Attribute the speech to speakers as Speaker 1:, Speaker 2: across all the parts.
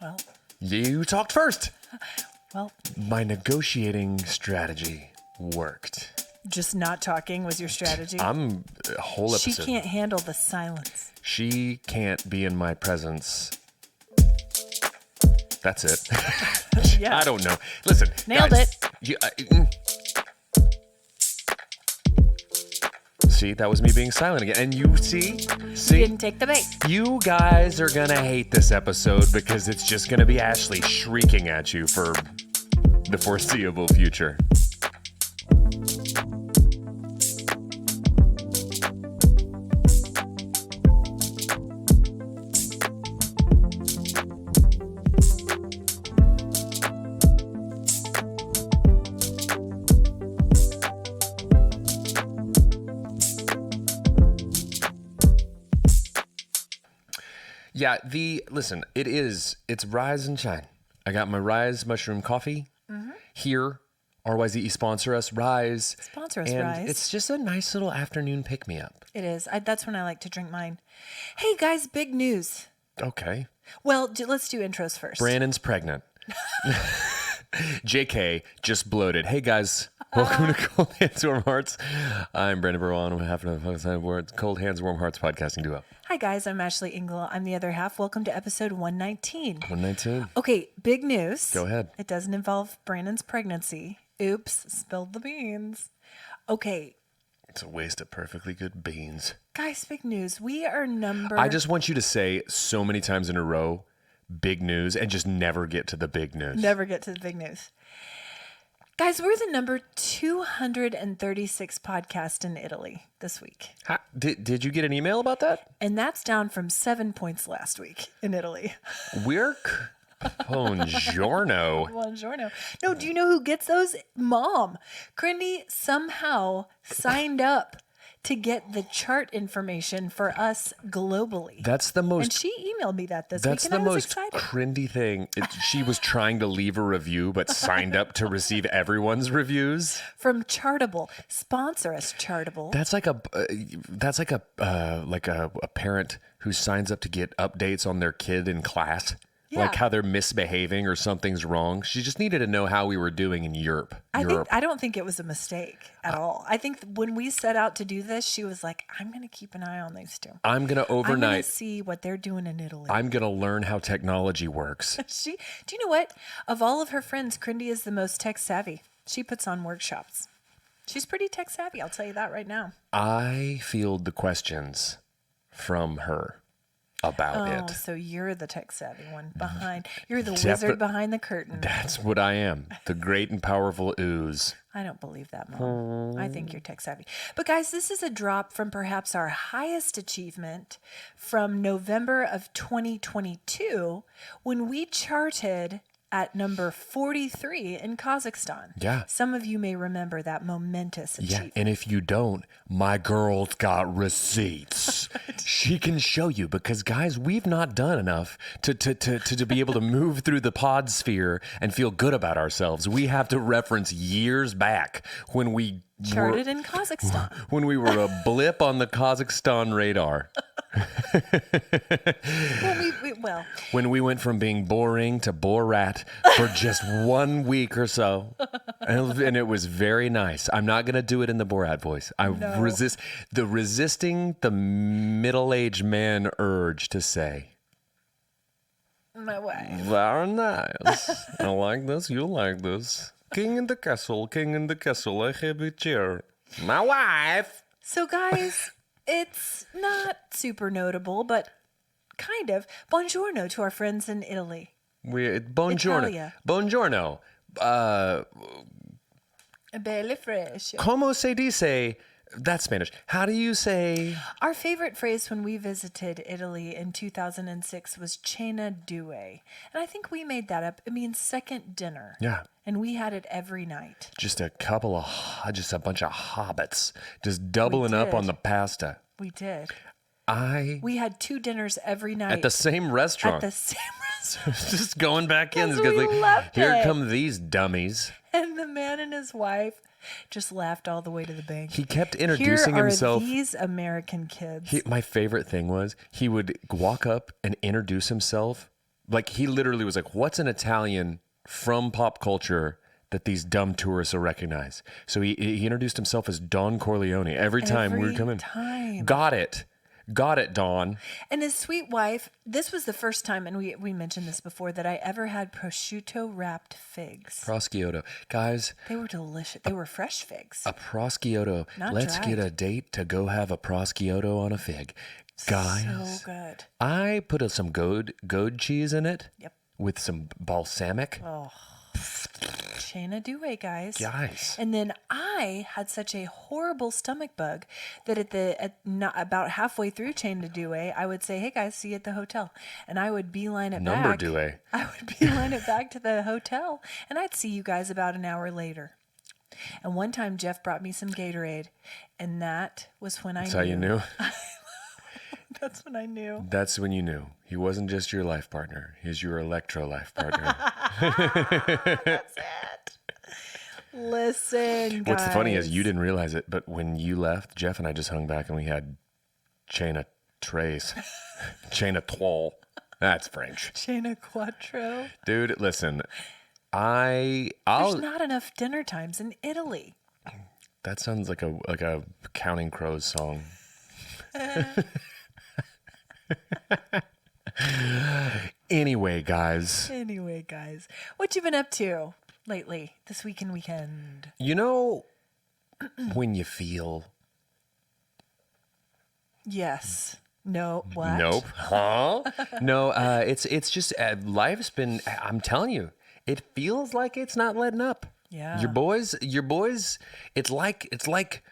Speaker 1: Well,
Speaker 2: You talked first.
Speaker 1: well,
Speaker 2: My negotiating strategy worked.
Speaker 1: just not talking was your strategy.
Speaker 2: I'm a whole
Speaker 1: She
Speaker 2: episode.
Speaker 1: can't handle the silence.
Speaker 2: She can't be in my presence. That's it.
Speaker 1: Yeah.
Speaker 2: I don't know. Listen.
Speaker 1: Nailed
Speaker 2: guys,
Speaker 1: it.
Speaker 2: See, that was me being silent again. And you see?
Speaker 1: You didn't take the bait.
Speaker 2: You guys are going to hate this episode because it's just going to be Ashley shrieking at you for the foreseeable future. Yeah, listen, it's Rise and Shine. I got my Rise mushroom coffee here. RYZE sponsor us, Rise.
Speaker 1: Sponsor us,
Speaker 2: and
Speaker 1: Rise.
Speaker 2: It's just a nice little afternoon pick-me-up.
Speaker 1: It is. That's when I like to drink mine. Hey, guys, big news.
Speaker 2: Okay.
Speaker 1: Well, let's do intros first.
Speaker 2: Brandon's pregnant. JK just bloated. Hey, guys. Welcome to Cold Hands, Warm Hearts. I'm Brandon Birdwell, on behalf of the Cold Hands, Warm Hearts podcasting duo.
Speaker 1: Hi, guys. I'm Ashley Engle. I'm the other half. Welcome to episode 119.
Speaker 2: 119.
Speaker 1: Okay, big news.
Speaker 2: Go ahead.
Speaker 1: It doesn't involve Brandon's pregnancy. Oops, spilled the beans. Okay,
Speaker 2: It's a waste of perfectly good beans.
Speaker 1: guys, big news. We are number...
Speaker 2: I just want you to say so many times in a row, big news, and just never get to the big news.
Speaker 1: Never get to the big news. Guys, we're the number 236 podcast in Italy this week.
Speaker 2: Did you get an email about that?
Speaker 1: And that's down from 7 points last week in Italy.
Speaker 2: We're... Buongiorno.
Speaker 1: Buongiorno. No, do you know who gets those? Mom. Crindy somehow signed up to get the chart information for us globally.
Speaker 2: That's the most...
Speaker 1: And she emailed me that this week,
Speaker 2: That's
Speaker 1: and
Speaker 2: the
Speaker 1: I was
Speaker 2: most
Speaker 1: excited.
Speaker 2: crindy thing. She was trying to leave a review, but signed up to receive everyone's reviews.
Speaker 1: From Chartable. Sponsor us, Chartable.
Speaker 2: That's like a parent who signs up to get updates on their kid in class.
Speaker 1: Yeah.
Speaker 2: Like how they're misbehaving or something's wrong. She just needed to know how we were doing in Europe.
Speaker 1: I don't think it was a mistake at all. I think when we set out to do this, she was like, I'm going to keep an eye on these two.
Speaker 2: I'm going to
Speaker 1: I'm going to
Speaker 2: overnight.
Speaker 1: see what they're doing in Italy.
Speaker 2: I'm going to learn how technology works.
Speaker 1: Do you know what? Of all of her friends, Crindy is the most tech savvy. She puts on workshops. She's pretty tech savvy. I'll tell you that right now.
Speaker 2: I field the questions from her about
Speaker 1: Oh,
Speaker 2: it.
Speaker 1: so you're the tech savvy one behind. You're the wizard behind the curtain.
Speaker 2: That's what I am. The great and powerful ooze.
Speaker 1: I don't believe that, Mom. I think you're tech savvy. But guys, this is a drop from perhaps our highest achievement from November of 2022 when we charted at number 43 in Kazakhstan.
Speaker 2: Yeah.
Speaker 1: Some of you may remember that momentous achievement.
Speaker 2: Yeah, and if you don't, my girl's got receipts. She can show you because, guys, we've not done enough to be able to move through the pod sphere and feel good about ourselves. We have to reference years back when we
Speaker 1: Charted in Kazakhstan.
Speaker 2: when we were a blip on the Kazakhstan radar.
Speaker 1: Well,
Speaker 2: When we went from being boring to Borat for just 1 week or so. And it was very nice. I'm not going to do it in the Borat voice. Resisting the middle-aged man urge to say,
Speaker 1: my wife.
Speaker 2: very nice. I like this. You like this. King in the castle, I have a chair. My wife.
Speaker 1: So, guys, it's not super notable, but kind of. Buongiorno to our friends in Italy.
Speaker 2: Buongiorno.
Speaker 1: Italia.
Speaker 2: Buongiorno.
Speaker 1: Belle fresh.
Speaker 2: Como se dice? That's Spanish. How do you say?
Speaker 1: Our favorite phrase when we visited Italy in 2006 was cena due. And I think we made that up. It means second dinner.
Speaker 2: Yeah.
Speaker 1: And we had it every night.
Speaker 2: Just a bunch of hobbits just doubling up
Speaker 1: did.
Speaker 2: on the pasta.
Speaker 1: We did.
Speaker 2: We
Speaker 1: had 2 dinners every night.
Speaker 2: at the same restaurant.
Speaker 1: At the same restaurant.
Speaker 2: Just going back in.
Speaker 1: Because we loved
Speaker 2: Here
Speaker 1: it.
Speaker 2: come these dummies.
Speaker 1: And the man and his wife just laughed all the way to the bank.
Speaker 2: He kept introducing
Speaker 1: Here are
Speaker 2: himself.
Speaker 1: these American kids.
Speaker 2: My favorite thing was he would walk up and introduce himself Like, he literally was like, what's an Italian from pop culture that these dumb tourists will recognize? So he introduced himself as Don Corleone every time we would come in. Got it, Don.
Speaker 1: And his sweet wife, this was the first time, and we mentioned this before, that I ever had prosciutto wrapped figs.
Speaker 2: Prosciutto. Guys.
Speaker 1: They were delicious. They were fresh figs.
Speaker 2: A prosciutto.
Speaker 1: Not
Speaker 2: Let's
Speaker 1: dried.
Speaker 2: get a date to go have a prosciutto on a fig. Guys.
Speaker 1: So good.
Speaker 2: I put some goat cheese in it.
Speaker 1: Yep.
Speaker 2: With some balsamic.
Speaker 1: Oh. Shenanigans, guys.
Speaker 2: Guys.
Speaker 1: And then I had such a horrible stomach bug that about halfway through Shenanigans, I would say, "Hey guys, see you at the hotel," and I would beeline it back. I would beeline it back to the hotel, and I'd see you guys about an hour later. And one time, Jeff brought me some Gatorade, and that was when I knew.
Speaker 2: That's how you knew.
Speaker 1: That's when I knew.
Speaker 2: That's when you knew. He wasn't just your life partner. He's your electro life partner.
Speaker 1: That's it. Listen, guys.
Speaker 2: What's funny is you didn't realize it, but when you left, Jeff and I just hung back and we had chain of trays. Chain of trois. That's French.
Speaker 1: Chain of quattro.
Speaker 2: Dude, listen.
Speaker 1: There's not enough dinner times in Italy.
Speaker 2: That sounds like a Counting Crows song. Anyway, guys.
Speaker 1: What you been up to lately, this week and weekend?
Speaker 2: You know, when you feel...
Speaker 1: Yes. No. What?
Speaker 2: Nope. Huh? No, it's just, life's been, I'm telling you, it feels like it's not letting up.
Speaker 1: Yeah.
Speaker 2: Your boys, it's like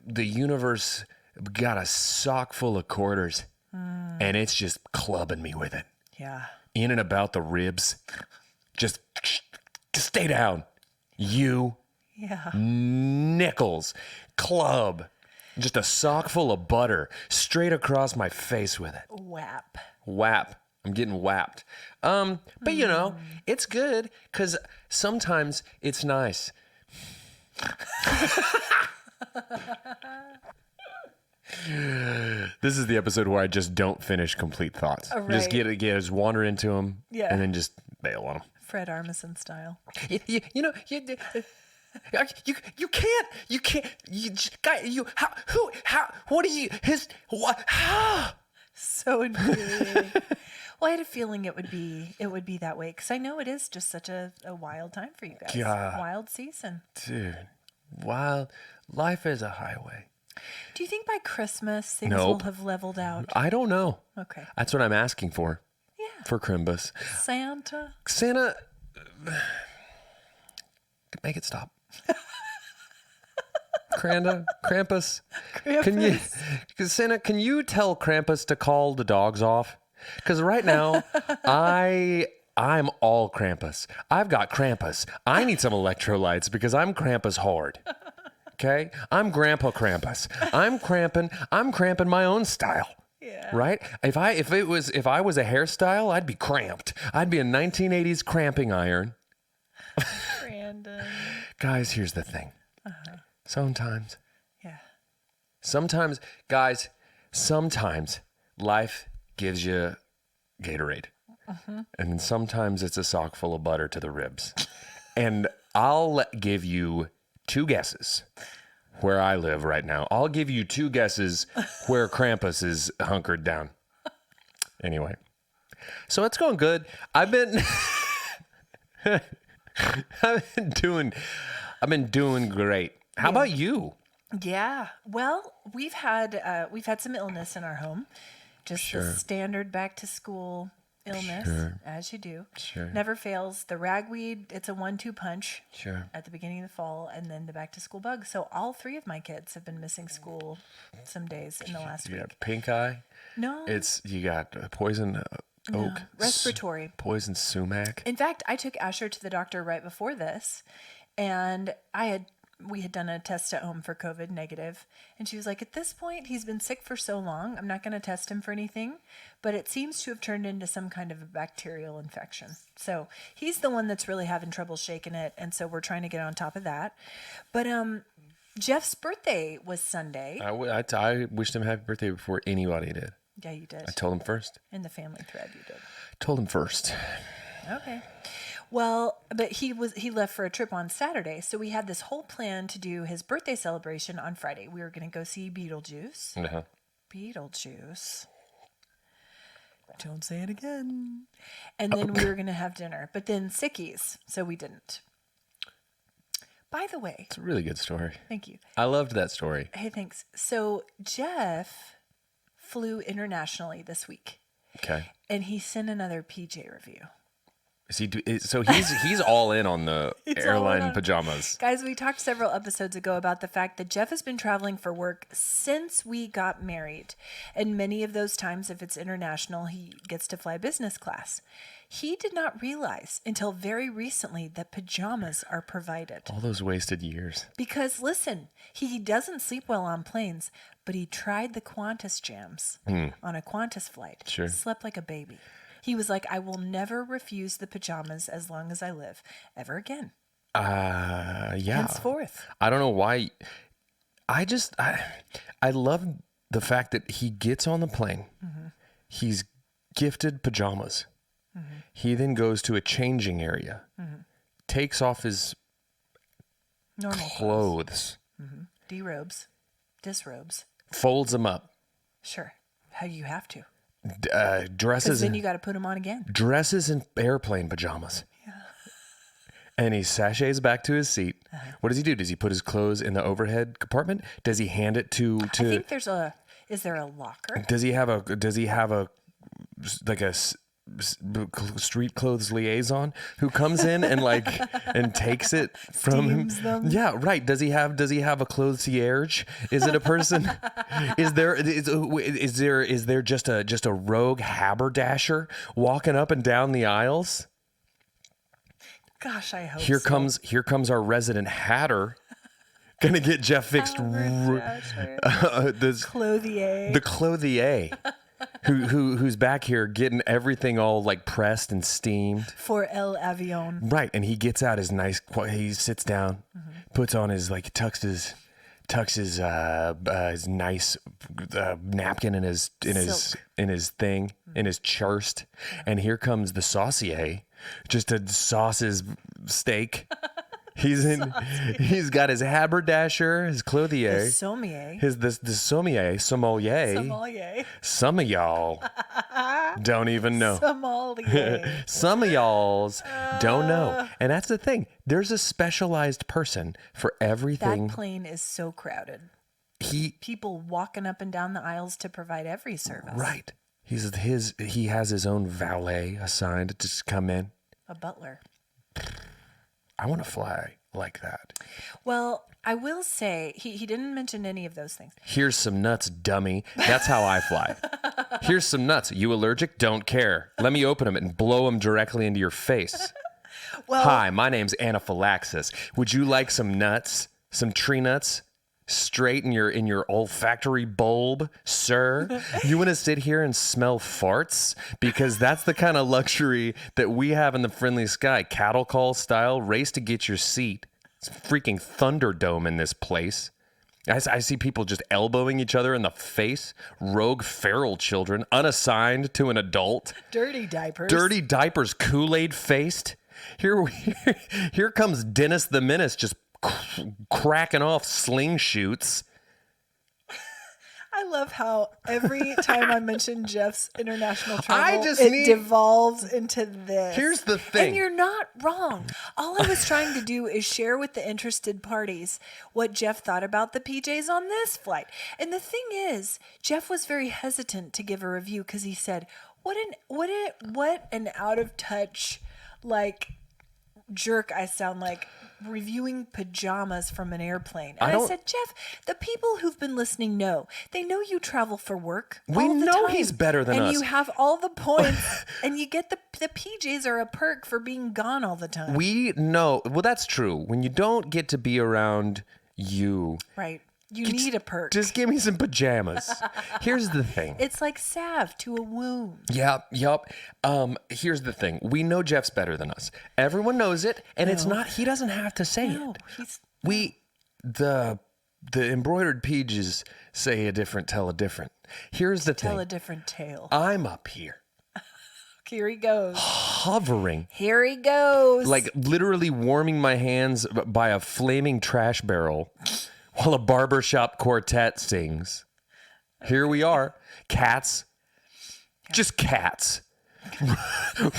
Speaker 2: the universe got a sock full of quarters and it's just clubbing me with it.
Speaker 1: Yeah.
Speaker 2: In and about the ribs. Just stay down. You.
Speaker 1: Yeah.
Speaker 2: Nickels. Club. Just a sock full of butter straight across my face with it. Whap. I'm getting whapped. But you know, it's good because sometimes it's nice. This is the episode where I just don't finish complete thoughts.
Speaker 1: Oh, right.
Speaker 2: Just wander into them, and then just bail on them.
Speaker 1: Fred Armisen style.
Speaker 2: You can't.
Speaker 1: So infuriating. Well, I had a feeling it would be that way because I know it is just such a wild time for you guys.
Speaker 2: God.
Speaker 1: Wild season.
Speaker 2: Dude, wild. Life is a highway.
Speaker 1: Do you think by Christmas things will have leveled out?
Speaker 2: I don't know.
Speaker 1: Okay.
Speaker 2: That's what I'm asking for.
Speaker 1: Yeah.
Speaker 2: For Crimbus.
Speaker 1: Santa,
Speaker 2: make it stop. Krampus. Can you tell Krampus to call the dogs off? Because right now, I'm all Krampus. I've got Krampus. I need some electrolytes because I'm Krampus hard. Okay? I'm Grandpa Krampus. I'm cramping my own style.
Speaker 1: Yeah.
Speaker 2: Right? If I was a hairstyle, I'd be cramped. I'd be a 1980s cramping iron.
Speaker 1: Brandon.
Speaker 2: Guys, here's the thing. Sometimes.
Speaker 1: Yeah.
Speaker 2: Sometimes life gives you Gatorade. And sometimes it's a sock full of butter to the ribs. And I'll give you 2 guesses where I live right now. I'll give you 2 guesses where Krampus is hunkered down. Anyway. So it's going good. I've been doing great. How about you?
Speaker 1: Yeah. Well, we've had some illness in our home. Just the standard back to school illness, as you do.
Speaker 2: Sure.
Speaker 1: Never fails. The ragweed, it's a 1-2 punch.
Speaker 2: Sure.
Speaker 1: At the beginning of the fall, and then the back to school bug. So all 3 of my kids have been missing school some days in the last
Speaker 2: You
Speaker 1: week.
Speaker 2: got pink eye.
Speaker 1: No.
Speaker 2: You got poison oak.
Speaker 1: Respiratory.
Speaker 2: Poison sumac.
Speaker 1: In fact, I took Asher to the doctor right before this, and we had done a test at home for COVID negative, and she was like, at this point, he's been sick for so long, I'm not going to test him for anything, but it seems to have turned into some kind of a bacterial infection. So he's the one that's really having trouble shaking it, and so we're trying to get on top of that. But Jeff's birthday was Sunday.
Speaker 2: I wished him happy birthday before anybody did.
Speaker 1: Yeah, you did.
Speaker 2: I told him first.
Speaker 1: In the family thread, you did.
Speaker 2: Told him first.
Speaker 1: Okay. Well, but he left for a trip on Saturday, so we had this whole plan to do his birthday celebration on Friday. We were going to go see Beetlejuice.
Speaker 2: Uh-huh.
Speaker 1: Beetlejuice. Don't say it again. And then we were going to have dinner, but then sickies, so we didn't. By the way,
Speaker 2: It's a really good story.
Speaker 1: thank you.
Speaker 2: I loved that story.
Speaker 1: Hey, thanks. So Jeff flew internationally this week,
Speaker 2: Okay.
Speaker 1: and he sent another PJ review.
Speaker 2: So he's all in on the
Speaker 1: He's all
Speaker 2: airline
Speaker 1: in on-
Speaker 2: pajamas.
Speaker 1: Guys, we talked several episodes ago about the fact that Jeff has been traveling for work since we got married. And many of those times, if it's international, he gets to fly business class. He did not realize until very recently that pajamas are provided.
Speaker 2: All those wasted years.
Speaker 1: Because listen, he doesn't sleep well on planes, but he tried the Qantas jams on a Qantas flight.
Speaker 2: Sure.
Speaker 1: Slept like a baby. He was like, I will never refuse the pajamas as long as I live, ever again.
Speaker 2: Yeah.
Speaker 1: Henceforth.
Speaker 2: I don't know why. I love the fact that he gets on the plane. Mm-hmm. He's gifted pajamas. Mm-hmm. He then goes to a changing area, takes off his
Speaker 1: Normal
Speaker 2: clothes,
Speaker 1: D-robes, disrobes.
Speaker 2: folds them up,
Speaker 1: Sure. How you have to.
Speaker 2: dresses
Speaker 1: Because then you got to put them on again.
Speaker 2: dresses in airplane pajamas. Yeah. And he sachets back to his seat. What does he do? Does he put his clothes in the overhead compartment? Does he hand it to
Speaker 1: I think is there a locker?
Speaker 2: Does he have a street clothes liaison who comes in and and takes it from him?
Speaker 1: Steams them.
Speaker 2: Yeah, right. Does he have a concierge? Is it a person? is there just a rogue haberdasher walking up and down the aisles?
Speaker 1: Gosh, I hope
Speaker 2: Here
Speaker 1: so.
Speaker 2: comes our resident hatter. Gonna get Jeff fixed.
Speaker 1: Clothier.
Speaker 2: The clothier. Who's back here getting everything all pressed and steamed
Speaker 1: For El Avion.
Speaker 2: right, and he gets out his he sits down, puts on his tucks his nice napkin in his
Speaker 1: Silk.
Speaker 2: thing in his churst, and here comes the saucier just to sauce his steak. He's got his haberdasher, his clothier,
Speaker 1: The sommelier.
Speaker 2: the sommelier.
Speaker 1: Sommelier.
Speaker 2: Some of y'all don't even know.
Speaker 1: Sommelier.
Speaker 2: Some of y'all's don't know. And that's the thing. There's a specialized person for everything.
Speaker 1: That plane is so crowded.
Speaker 2: He
Speaker 1: People walking up and down the aisles to provide every service.
Speaker 2: right. He has his own valet assigned to just come in.
Speaker 1: A butler.
Speaker 2: I want to fly like that.
Speaker 1: Well, I will say he didn't mention any of those things.
Speaker 2: Here's some nuts, dummy. That's how I fly. Here's some nuts. You allergic? Don't care. Let me open them and blow them directly into your face.
Speaker 1: Well,
Speaker 2: Hi, my name's anaphylaxis. Would you like some nuts? Some tree nuts? Straight in your olfactory bulb, sir? You want to sit here and smell farts? Because that's the kind of luxury that we have in the Friendly Sky. Cattle call style, race to get your seat. It's a freaking Thunderdome in this place. I see people just elbowing each other in the face. Rogue feral children, unassigned to an adult.
Speaker 1: dirty diapers.
Speaker 2: Dirty diapers, Kool-Aid faced. Here comes Dennis the Menace just cracking off slingshoots.
Speaker 1: I love how every time I mention Jeff's international travel,
Speaker 2: I just
Speaker 1: it devolves into this.
Speaker 2: Here's the thing.
Speaker 1: And you're not wrong. All I was trying to do is share with the interested parties what Jeff thought about the PJs on this flight. And the thing is, Jeff was very hesitant to give a review because he said, what an out of touch, jerk I sound like reviewing pajamas from an airplane. And I said, Jeff, the people who've been listening know. They know you travel for work.
Speaker 2: We
Speaker 1: all the
Speaker 2: know
Speaker 1: time.
Speaker 2: he's better than us.
Speaker 1: And you have all the points and you get the PJs are a perk for being gone all the time.
Speaker 2: We know. Well, that's true. When you don't get to be around you.
Speaker 1: Right. You need a perk.
Speaker 2: Just give me some pajamas. Here's the thing.
Speaker 1: It's like salve to a wound.
Speaker 2: Yep. Here's the thing. We know Jeff's better than us. Everyone knows it, and it's not. He doesn't have to say it.
Speaker 1: He's
Speaker 2: The the embroidered pages say tell a different. Here's the thing.
Speaker 1: Tell a different tale.
Speaker 2: I'm up here.
Speaker 1: Here he goes.
Speaker 2: Hovering.
Speaker 1: Here he goes.
Speaker 2: Like literally warming my hands by a flaming trash barrel while a barbershop quartet sings. Here we are. Cats. Just cats.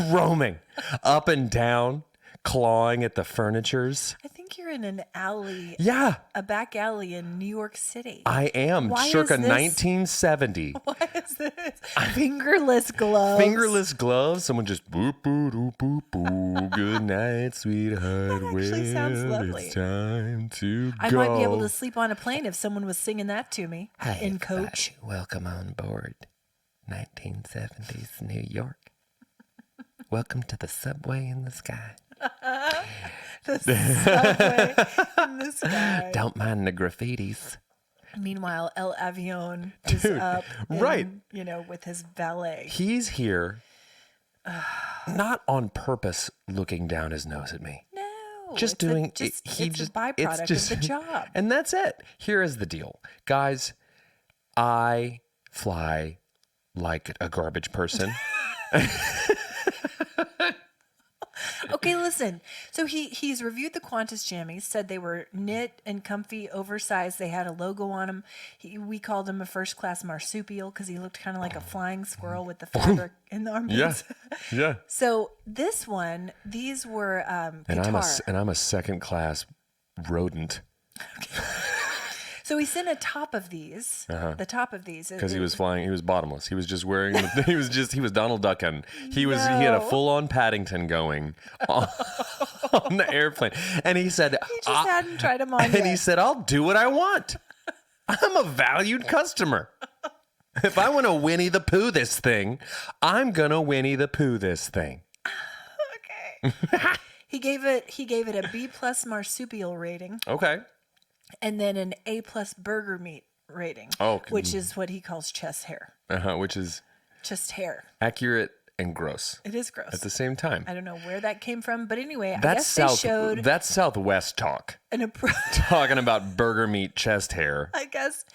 Speaker 2: Roaming up and down, clawing at the furnitures.
Speaker 1: I think you're in an alley.
Speaker 2: Yeah.
Speaker 1: A back alley in New York City.
Speaker 2: I am.
Speaker 1: Why
Speaker 2: Circa
Speaker 1: is this-
Speaker 2: 1970.
Speaker 1: Why is this? Fingerless gloves.
Speaker 2: Fingerless gloves. Someone just boop, boop, boop, boop, boop. Good night, sweetheart.
Speaker 1: That actually sounds lovely.
Speaker 2: It's time to go.
Speaker 1: I might be able to sleep on a plane if someone was singing that to me in coach.
Speaker 2: Welcome on board 1970s New York. Welcome to the subway in the sky.
Speaker 1: The subway in the sky.
Speaker 2: Don't mind the graffitis.
Speaker 1: Meanwhile, El Avion is up,
Speaker 2: right?
Speaker 1: With his valet.
Speaker 2: He's here, not on purpose, looking down his nose at me.
Speaker 1: No,
Speaker 2: Just
Speaker 1: it's
Speaker 2: doing.
Speaker 1: it's a byproduct of the job.
Speaker 2: And that's it. Here is the deal, guys. I fly like a garbage person.
Speaker 1: Okay, listen. So he's reviewed the Qantas jammies, said they were knit and comfy, oversized. They had a logo on them. We called him a first-class marsupial because he looked kind of like a flying squirrel with the fabric in the armpits.
Speaker 2: Yeah.
Speaker 1: So these were guitar.
Speaker 2: And I'm a second-class rodent.
Speaker 1: So he sent a top of these. The top of these
Speaker 2: because he was flying. He was bottomless. He was just wearing. He was Donald Ducking. He had a full-on Paddington going on the airplane, and he said
Speaker 1: he just hadn't tried them on
Speaker 2: and
Speaker 1: yet.
Speaker 2: he said, "I'll do what I want. I'm a valued customer. If I want to Winnie the Pooh this thing, I'm gonna Winnie the Pooh this thing."
Speaker 1: Okay. He gave it a B+ marsupial rating.
Speaker 2: Okay.
Speaker 1: And then an A+ burger meat rating.
Speaker 2: Oh,
Speaker 1: which is what he calls chest hair.
Speaker 2: Which is
Speaker 1: just hair.
Speaker 2: Accurate and gross.
Speaker 1: It is gross
Speaker 2: at the same time.
Speaker 1: I don't know where that came from, but anyway,
Speaker 2: that's
Speaker 1: they showed
Speaker 2: that's Southwest talk. Talking about burger meat chest hair.
Speaker 1: I guess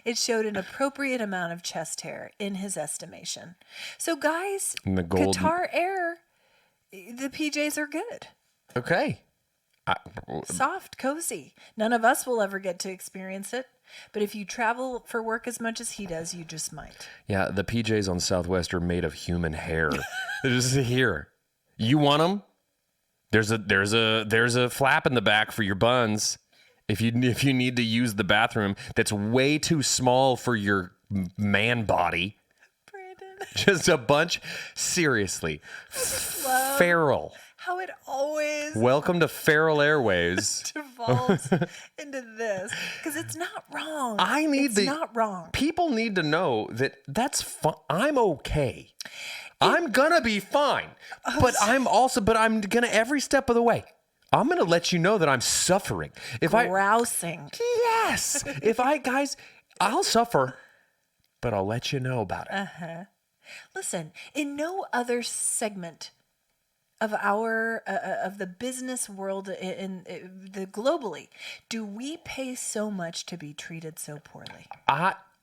Speaker 1: it showed an appropriate amount of chest hair in his estimation. So guys, Qatar Air, the PJs are good.
Speaker 2: Okay.
Speaker 1: Soft, cozy. None of us will ever get to experience it. But if you travel for work as much as he does, you just might.
Speaker 2: Yeah, the PJs on Southwest are made of human hair. They're just here. You want them? There's a flap in the back for your buns. If you need to use the bathroom that's way too small for your man body.
Speaker 1: Brandon.
Speaker 2: Just a bunch. Seriously. Feral.
Speaker 1: How it always
Speaker 2: welcome to Feral Airways
Speaker 1: devolves into this because it's not wrong. It's not wrong.
Speaker 2: People need to know that's fine. I'm okay. I'm gonna be fine, but I'm gonna every step of the way. I'm gonna let you know that I'm suffering.
Speaker 1: Grousing.
Speaker 2: Yes. I'll suffer, but I'll let you know about it.
Speaker 1: Listen, in no other segment of of the business world in the globally do we pay so much to be treated so poorly.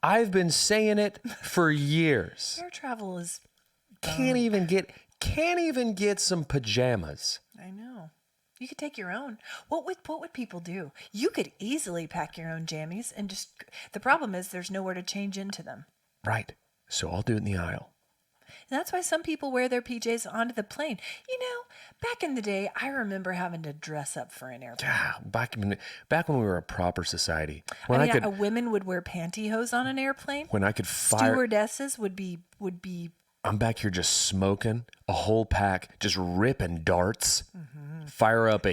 Speaker 2: I've been saying it for years.
Speaker 1: Air travel is
Speaker 2: can't even get some pajamas.
Speaker 1: I know. You could take your own. What would people do? You could easily pack your own jammies and just. The problem is there's nowhere to change into them.
Speaker 2: Right. So I'll do it in the aisle.
Speaker 1: And that's why some people wear their PJs onto the plane. Back in the day, I remember having to dress up for an airplane.
Speaker 2: Yeah, back when we were a proper society.
Speaker 1: Women would wear pantyhose on an airplane.
Speaker 2: When I could fire...
Speaker 1: Stewardesses would be...
Speaker 2: I'm back here just smoking a whole pack, just ripping darts. Mm-hmm. Fire up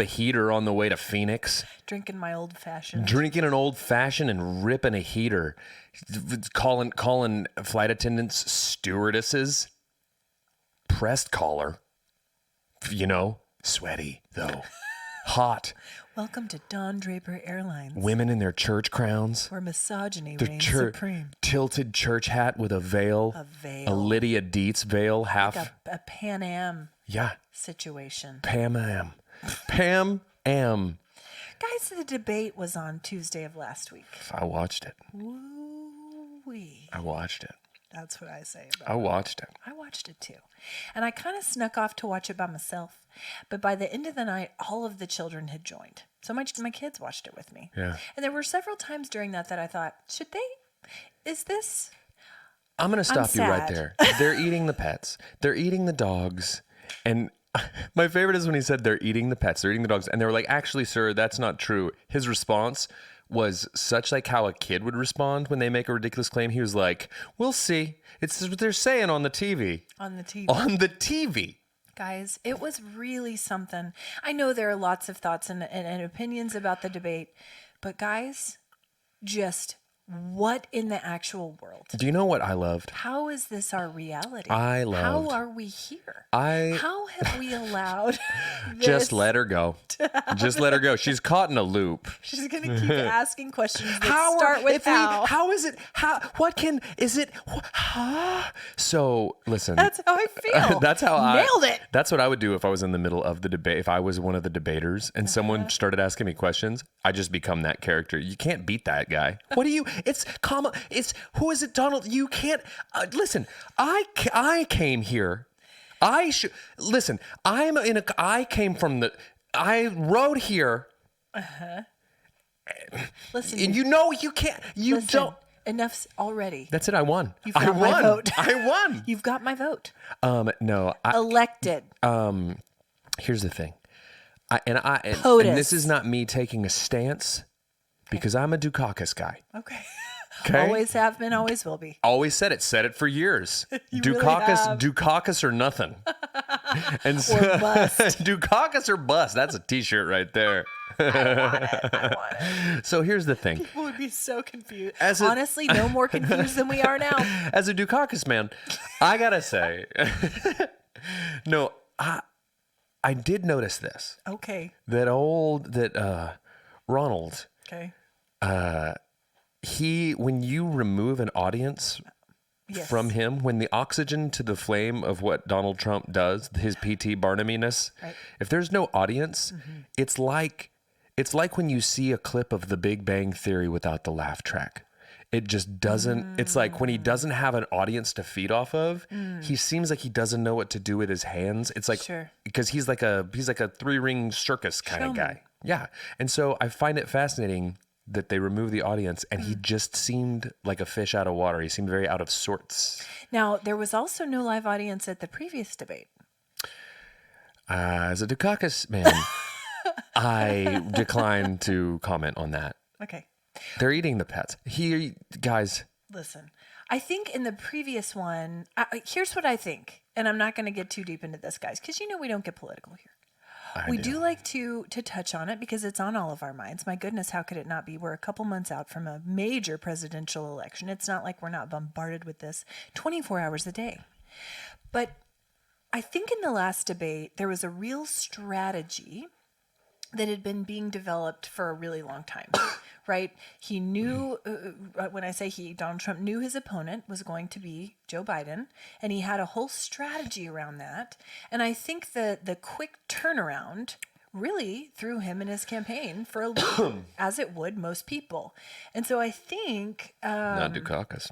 Speaker 2: a heater on the way to Phoenix.
Speaker 1: Drinking my old fashioned.
Speaker 2: Drinking an old fashioned and ripping a heater. Calling flight attendants stewardesses. Pressed collar. Sweaty though. Hot.
Speaker 1: Welcome to Don Draper Airlines.
Speaker 2: Women in their church crowns.
Speaker 1: Where misogyny reigns supreme.
Speaker 2: Tilted church hat with a veil. A Lydia Dietz veil. Half.
Speaker 1: Like a Pan Am
Speaker 2: situation. Pam Am.
Speaker 1: Guys, the debate was on Tuesday of last week.
Speaker 2: I watched it.
Speaker 1: Woo-wee.
Speaker 2: I watched it.
Speaker 1: That's what I say about
Speaker 2: I watched it.
Speaker 1: I watched it too. And I kind of snuck off to watch it by myself. But by the end of the night, all of the children had joined. So my kids watched it with me.
Speaker 2: Yeah.
Speaker 1: And there were several times during that I thought, should they? Is this?
Speaker 2: I'm going to stop you right
Speaker 1: sad.
Speaker 2: there. They're eating the pets. They're eating the dogs. And my favorite is when he said they're eating the pets. They're eating the dogs. And they were like, actually, sir, that's not true. His response was such like how a kid would respond when they make a ridiculous claim. He was like, we'll see. It's what they're saying on the TV.
Speaker 1: On the TV.
Speaker 2: On the TV.
Speaker 1: Guys, it was really something. I know there are lots of thoughts and opinions about the debate. But guys, just what in the actual world?
Speaker 2: Do you know what I loved?
Speaker 1: How is this our reality?
Speaker 2: I loved.
Speaker 1: How are we here?
Speaker 2: I
Speaker 1: How have we allowed
Speaker 2: just let her go. Just let her go. She's caught in a loop.
Speaker 1: She's going to keep asking questions that start with how.
Speaker 2: How is it? How? What can? Is it? So listen.
Speaker 1: That's how I feel.
Speaker 2: That's how I
Speaker 1: nailed it.
Speaker 2: That's what I would do if I was in the middle of the debate. If I was one of the debaters and someone started asking me questions, I just become that character. You can't beat that guy. What do you? It's comma. It's who is it? Donald. You can't. Listen. I came here. I should listen. I'm in a. I came from the. I rode here.
Speaker 1: Listen.
Speaker 2: And you know you can't. You
Speaker 1: listen,
Speaker 2: don't.
Speaker 1: Enough's already.
Speaker 2: That's it. I won.
Speaker 1: You've got my vote.
Speaker 2: I won.
Speaker 1: You've got my vote.
Speaker 2: No.
Speaker 1: Elected.
Speaker 2: Here's the thing. And this is not me taking a stance because I'm a Dukakis guy.
Speaker 1: Okay.
Speaker 2: Okay.
Speaker 1: Always have been, always will be.
Speaker 2: Always said it. Said it for years. Dukakis or nothing. And so,
Speaker 1: Or bust.
Speaker 2: Dukakis or bust. That's a T-shirt right there.
Speaker 1: I want it.
Speaker 2: So here's the thing.
Speaker 1: People would be so confused.
Speaker 2: As
Speaker 1: Honestly, no more confused than we are now.
Speaker 2: As a Dukakis man, I gotta say, no, I did notice this.
Speaker 1: Okay.
Speaker 2: That Ronald.
Speaker 1: Okay.
Speaker 2: When you remove an audience
Speaker 1: Yes.
Speaker 2: from him, when the oxygen to the flame of what Donald Trump does, his P.T. Barnuminess,
Speaker 1: Right.
Speaker 2: if there's no audience, it's like when you see a clip of The Big Bang Theory without the laugh track. It just doesn't, it's like when he doesn't have an audience to feed off of, he seems like he doesn't know what to do with his hands. It's like,
Speaker 1: Sure.
Speaker 2: because he's like a 3-ring circus kind of
Speaker 1: Showman.
Speaker 2: guy. Yeah. And so I find it fascinating that they remove the audience and he just seemed like a fish out of water. He seemed very out of sorts.
Speaker 1: Now, there was also no live audience at the previous debate.
Speaker 2: As a Dukakis man, I decline to comment on that.
Speaker 1: Okay.
Speaker 2: They're eating the pets. Guys.
Speaker 1: Listen, I think in the previous one, here's what I think, and I'm not going to get too deep into this, guys, because we don't get political here. We do like to touch on it because it's on all of our minds. My goodness, how could it not be? We're a couple months out from a major presidential election. It's not like we're not bombarded with this 24 hours a day. But I think in the last debate, there was a real strategy that had been being developed for a really long time, right? He knew, when I say he, Donald Trump knew his opponent was going to be Joe Biden, and he had a whole strategy around that. And I think the quick turnaround really threw him in his campaign for a loop, as it would most people. And so I think...
Speaker 2: not Dukakis.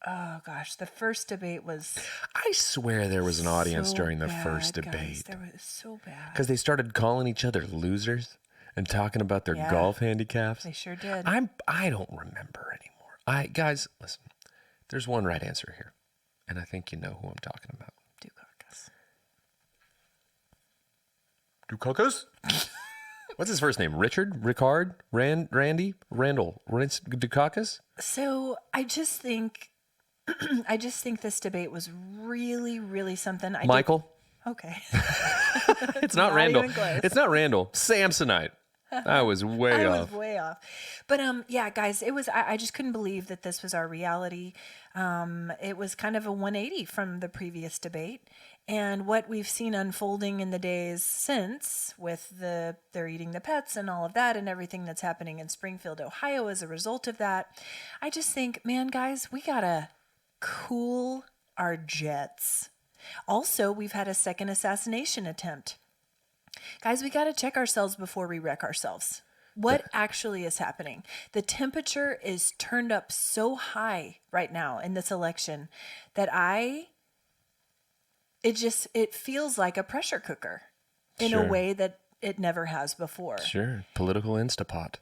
Speaker 1: Oh gosh, the first debate was...
Speaker 2: I swear there was an audience
Speaker 1: so
Speaker 2: during the
Speaker 1: bad,
Speaker 2: first
Speaker 1: guys.
Speaker 2: debate.
Speaker 1: There was so bad.
Speaker 2: Because they started calling each other losers and talking about their golf handicaps.
Speaker 1: They sure did.
Speaker 2: I don't remember anymore. Guys, listen. There's one right answer here. And I think you know who I'm talking about.
Speaker 1: Dukakis.
Speaker 2: Dukakis? What's his first name? Richard? Ricard? Randy? Randall? Dukakis?
Speaker 1: So I just think this debate was really, really something.
Speaker 2: Michael?
Speaker 1: Okay.
Speaker 2: It's not Randall.
Speaker 1: Even close.
Speaker 2: It's not Randall. Samsonite. I was way
Speaker 1: I
Speaker 2: off.
Speaker 1: was way off. But yeah, guys, it was. I just couldn't believe that this was our reality. It was kind of a 180 from the previous debate, and what we've seen unfolding in the days since, with they're eating the pets and all of that, and everything that's happening in Springfield, Ohio, as a result of that. I just think, man, guys, we gotta cool our jets. Also, we've had a second assassination attempt. Guys, we got to check ourselves before we wreck ourselves. What actually is happening? The temperature is turned up so high right now in this election that it feels like a pressure cooker in a way that it never has before.
Speaker 2: Sure. Political Instapot.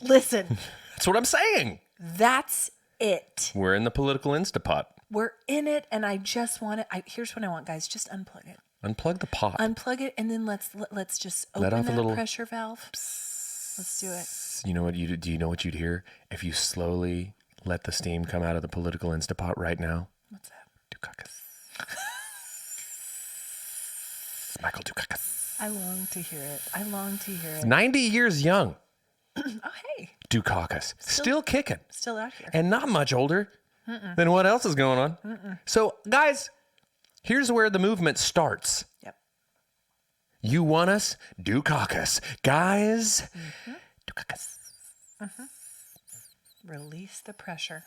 Speaker 1: Listen.
Speaker 2: That's what I'm saying.
Speaker 1: That's it.
Speaker 2: We're in the political Instapot.
Speaker 1: We're in it, and I just want it. Here's what I want, guys. Just unplug it.
Speaker 2: Unplug the pot.
Speaker 1: Unplug it, and then let's just open that pressure valve. Let's do it.
Speaker 2: You know what do you know what you'd hear if you slowly let the steam come out of the political Instapot right now?
Speaker 1: What's that?
Speaker 2: Dukakis. Michael Dukakis.
Speaker 1: I long to hear it.
Speaker 2: 90 years young.
Speaker 1: Oh, hey.
Speaker 2: Dukakis. Still kicking.
Speaker 1: Still out here.
Speaker 2: And not much older than what else is going on. So, guys, here's where the movement starts.
Speaker 1: Yep.
Speaker 2: You want us? Dukakis. Guys, Dukakis.
Speaker 1: Release the pressure.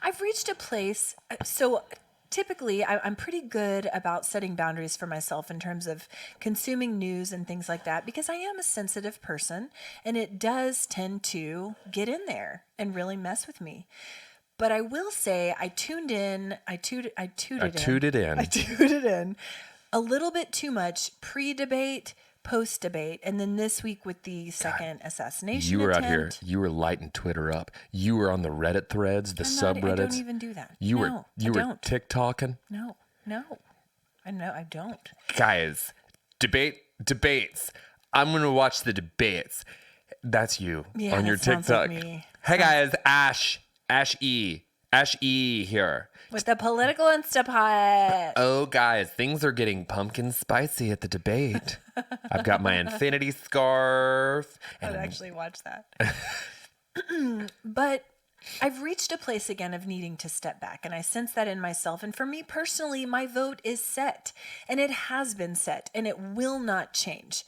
Speaker 1: I've reached a place, so typically I'm pretty good about setting boundaries for myself in terms of consuming news and things like that, because I am a sensitive person and it does tend to get in there and really mess with me. But I will say I tuned in a little bit too much pre-debate, post-debate, and then this week with the second assassination
Speaker 2: You were
Speaker 1: attempt.
Speaker 2: out here. You were lighting Twitter up. You were on the Reddit threads, the subreddits.
Speaker 1: I don't even do that.
Speaker 2: You were
Speaker 1: don't.
Speaker 2: TikToking.
Speaker 1: No. I don't.
Speaker 2: Guys, debates. I'm going to watch the debates. That's you on your
Speaker 1: that sounds
Speaker 2: TikTok.
Speaker 1: like me.
Speaker 2: Hey guys, Ash E here.
Speaker 1: With the Political Instapot.
Speaker 2: Oh, guys, things are getting pumpkin spicy at the debate. I've got my infinity scarf.
Speaker 1: I'd actually watch that. But I've reached a place again of needing to step back, and I sense that in myself. And for me personally, my vote is set, and it has been set, and it will not change.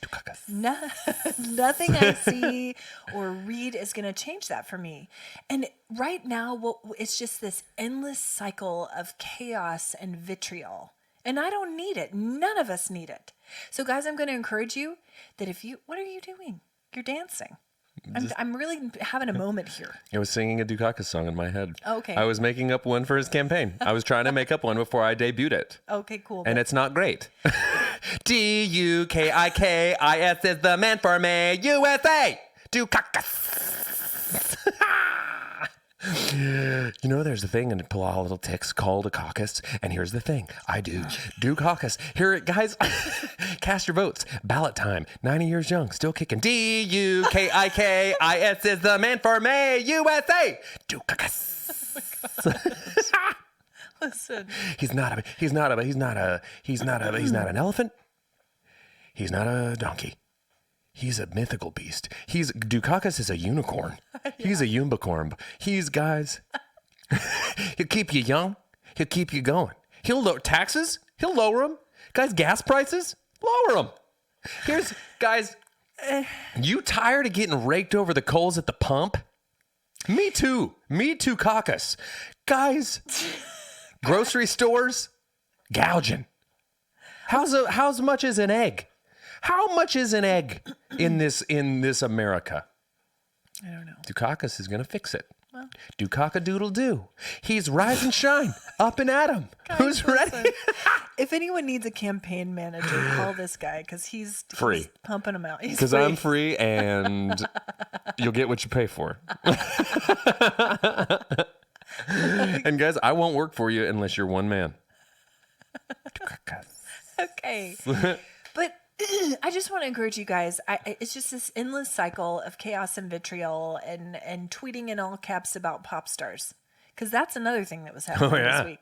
Speaker 1: Nothing I see or read is going to change that for me. And right now, it's just this endless cycle of chaos and vitriol. And I don't need it. None of us need it. So guys, I'm going to encourage you that what are you doing? You're dancing. I'm really having a moment here.
Speaker 2: I was singing a Dukakis song in my head.
Speaker 1: Okay.
Speaker 2: I was making up one for his campaign. I was trying to make up one before I debuted it.
Speaker 1: Okay, cool.
Speaker 2: And it's not great. Dukakis is the man for me. USA. Dukakis. You know, there's a thing in politics called a caucus, and here's the thing. I do caucus. Here, guys, cast your votes. Ballot time. 90 years young, still kicking. Dukakis is the man for me. USA. Do caucus.
Speaker 1: Listen.
Speaker 2: He's not an elephant. He's not a donkey. He's a mythical beast. Dukakis is a unicorn. Yeah. He's a unicorn. Guys, he'll keep you young. He'll keep you going. He'll lower taxes. He'll lower them. Guys, gas prices, lower them. Guys, you tired of getting raked over the coals at the pump? Me too, caucus. Guys, grocery stores, gouging. How's much is an egg? How much is an egg in this America?
Speaker 1: I don't know.
Speaker 2: Dukakis is going to fix it. Well, Dukaka-doodle-doo. He's rise and shine, up and at him. Who's ready?
Speaker 1: If anyone needs a campaign manager, call this guy because he's
Speaker 2: free.
Speaker 1: He's pumping them out.
Speaker 2: Because I'm free and you'll get what you pay for. And guys, I won't work for you unless you're one man.
Speaker 1: Okay. But I just want to encourage you guys. It's just this endless cycle of chaos and vitriol and tweeting in all caps about pop stars. Because that's another thing that was happening this week.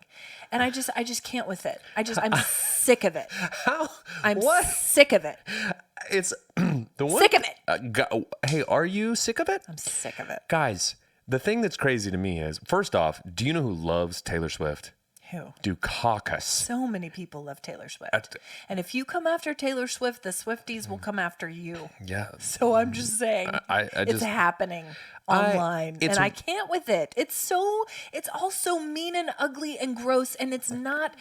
Speaker 1: And I just can't with it. I'm sick of it. I'm sick of it.
Speaker 2: It's the one.
Speaker 1: Sick of it.
Speaker 2: Hey, are you sick of it?
Speaker 1: I'm sick of it.
Speaker 2: Guys, the thing that's crazy to me is, first off, do you know who loves Taylor Swift?
Speaker 1: Who?
Speaker 2: Dukakis.
Speaker 1: So many people love Taylor Swift. And if you come after Taylor Swift, the Swifties will come after you.
Speaker 2: Yeah.
Speaker 1: So I'm just saying, it's happening online. And I can't with it. It's all so mean and ugly and gross. And it's not,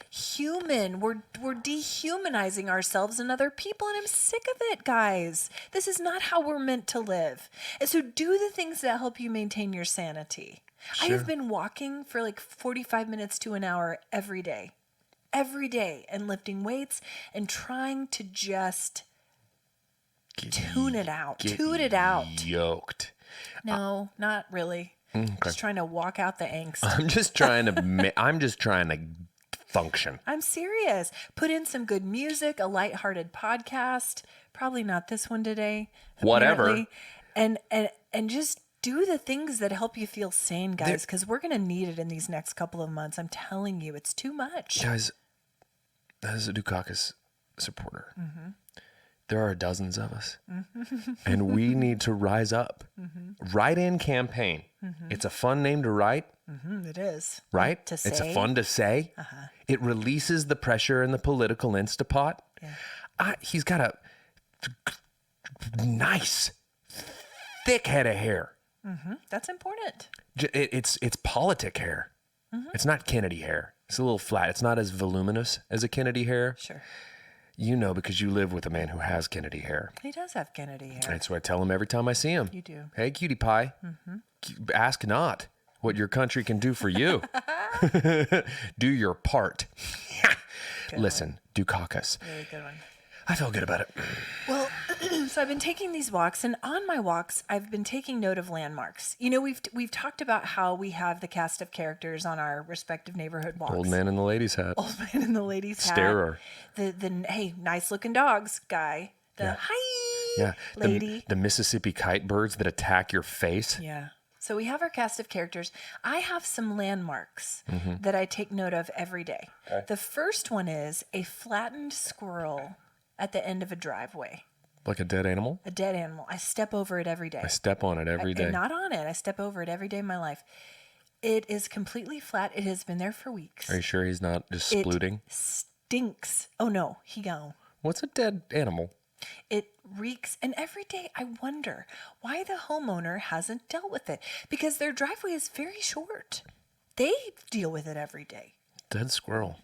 Speaker 1: human. We're dehumanizing ourselves and other people, and I'm sick of it, guys. This is not how we're meant to live. And so do the things that help you maintain your sanity.
Speaker 2: Sure.
Speaker 1: I have been walking for like 45 minutes to an hour every day, and lifting weights and trying to just tune it out.
Speaker 2: Yoked.
Speaker 1: No, not really.
Speaker 2: Okay.
Speaker 1: Just trying to walk out the angst.
Speaker 2: I'm just trying to function.
Speaker 1: I'm serious. Put in some good music, a lighthearted podcast. Probably not this one today.
Speaker 2: Whatever.
Speaker 1: Apparently. And just do the things that help you feel sane, guys, because we're going to need it in these next couple of months. I'm telling you, it's too much.
Speaker 2: Guys, as a Dukakis supporter, there are dozens of us, and we need to rise up. Write-in campaign. It's a fun name to write.
Speaker 1: It is.
Speaker 2: Right?
Speaker 1: To say.
Speaker 2: It's fun to say. It releases the pressure in the political Instapot.
Speaker 1: Yeah.
Speaker 2: He's got a nice, thick head of hair.
Speaker 1: That's important.
Speaker 2: It's politic hair. It's not Kennedy hair. It's a little flat. It's not as voluminous as a Kennedy hair.
Speaker 1: Sure.
Speaker 2: You know, because you live with a man who has Kennedy hair.
Speaker 1: He does have Kennedy hair.
Speaker 2: That's what I tell him every time I see him.
Speaker 1: You do.
Speaker 2: Hey, cutie pie. Ask not what your country can do for you. Do your part. Listen, Dukakis.
Speaker 1: Really good one.
Speaker 2: I feel good about it.
Speaker 1: Well, so I've been taking these walks, and on my walks, I've been taking note of landmarks. You know, we've talked about how we have the cast of characters on our respective neighborhood walks.
Speaker 2: Old man in the lady's hat.
Speaker 1: Old man in the lady's hat.
Speaker 2: Starer.
Speaker 1: The hey, nice looking dogs guy. Hi, lady.
Speaker 2: The Mississippi kite birds that attack your face.
Speaker 1: Yeah. So we have our cast of characters. I have some landmarks that I take note of every day. Okay. The first one is a flattened squirrel at the end of a driveway.
Speaker 2: Like a dead animal?
Speaker 1: A dead animal. I step over it every day.
Speaker 2: I step on it every day.
Speaker 1: Not on it. I step over it every day of my life. It is completely flat. It has been there for weeks.
Speaker 2: Are you sure he's not just splooting?
Speaker 1: It stinks. Oh, no. He gone.
Speaker 2: What's a dead animal?
Speaker 1: It reeks. And every day I wonder why the homeowner hasn't dealt with it. Because their driveway is very short. They deal with it every day.
Speaker 2: Dead squirrel.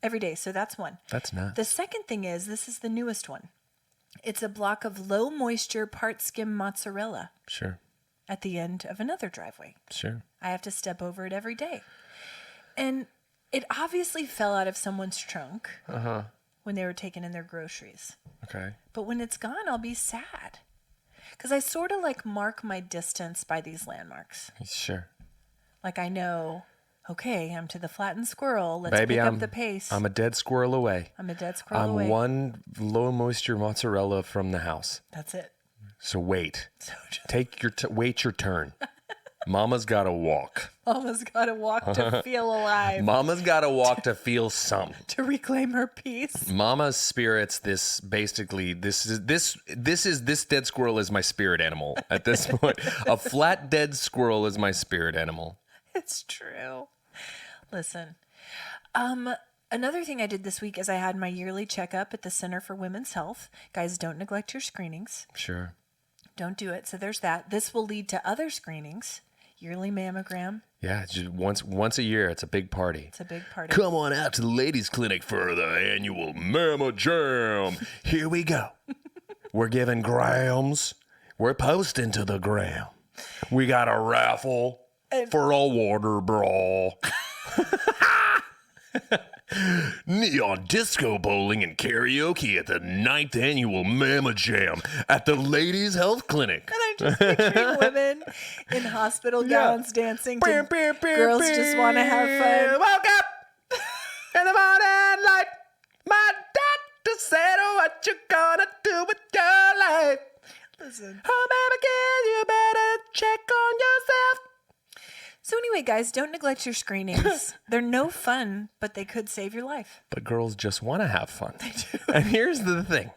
Speaker 1: Every day. So that's one.
Speaker 2: That's nuts.
Speaker 1: The second thing is, this is the newest one. It's a block of low moisture part skim mozzarella.
Speaker 2: Sure.
Speaker 1: At the end of another driveway.
Speaker 2: Sure.
Speaker 1: I have to step over it every day. And it obviously fell out of someone's trunk when they were taking in their groceries.
Speaker 2: Okay.
Speaker 1: But when it's gone, I'll be sad. Because I sort of like mark my distance by these landmarks.
Speaker 2: Sure.
Speaker 1: Like I know, okay, I'm to the flattened squirrel. Let's
Speaker 2: Baby,
Speaker 1: pick up the pace.
Speaker 2: I'm a dead squirrel away.
Speaker 1: I'm a dead squirrel away.
Speaker 2: I'm one low moisture mozzarella from the house.
Speaker 1: That's it.
Speaker 2: So wait. Wait your turn. Mama's got to walk.
Speaker 1: Mama's got to walk to feel alive.
Speaker 2: Mama's got to walk to feel something.
Speaker 1: To reclaim her peace.
Speaker 2: Mama's spirits. This dead squirrel is my spirit animal at this point. A flat dead squirrel is my spirit animal.
Speaker 1: It's true. Listen, another thing I did this week is I had my yearly checkup at the Center for Women's Health. Guys, don't neglect your screenings.
Speaker 2: Sure.
Speaker 1: Don't do it. So there's that. This will lead to other screenings. Yearly mammogram.
Speaker 2: Yeah, it's just once a year. It's a big party.
Speaker 1: It's a big party.
Speaker 2: Come on out to the ladies' clinic for the annual Mamma Jam. Here we go. We're giving grams. We're posting to the gram. We got a raffle for a water bra. Neon disco bowling and karaoke at the 9th annual Mamma Jam at the Ladies Health Clinic.
Speaker 1: And I'm just picturing women in hospital gowns dancing to Girls Just Want to Have Fun.
Speaker 2: Woke up in the morning light. My doctor said, what you gonna do with your life?
Speaker 1: Listen.
Speaker 2: Oh, baby, girl, you better check on yourself.
Speaker 1: So anyway, guys, don't neglect your screenings. They're no fun, but they could save your life.
Speaker 2: But girls just want to have fun.
Speaker 1: They do.
Speaker 2: And here's the thing.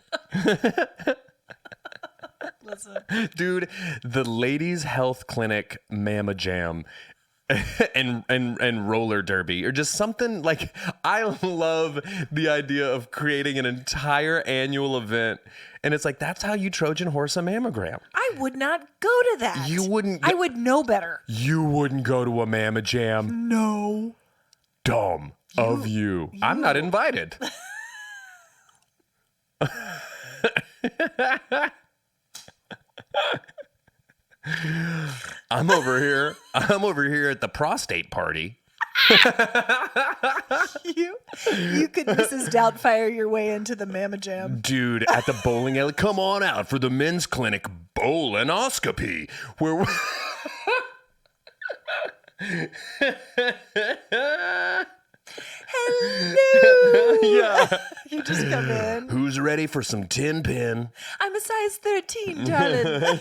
Speaker 1: Listen.
Speaker 2: Dude, the Ladies Health Clinic Mamma Jam and roller derby or just something like, I love the idea of creating an entire annual event. And it's like, that's how you Trojan horse a mammogram.
Speaker 1: I would not go to that.
Speaker 2: You wouldn't.
Speaker 1: I would know better.
Speaker 2: You wouldn't go to a Mamma Jam.
Speaker 1: No.
Speaker 2: dumb of you. I'm not invited. I'm over here at the prostate party.
Speaker 1: You could Mrs. Doubtfire your way into the Mama Jam.
Speaker 2: Dude, at the bowling alley, come on out for the men's clinic bowlinoscopy, where
Speaker 1: Hello.
Speaker 2: yeah.
Speaker 1: You just come in.
Speaker 2: Who's ready for some 10-pin?
Speaker 1: I'm a size 13, darling.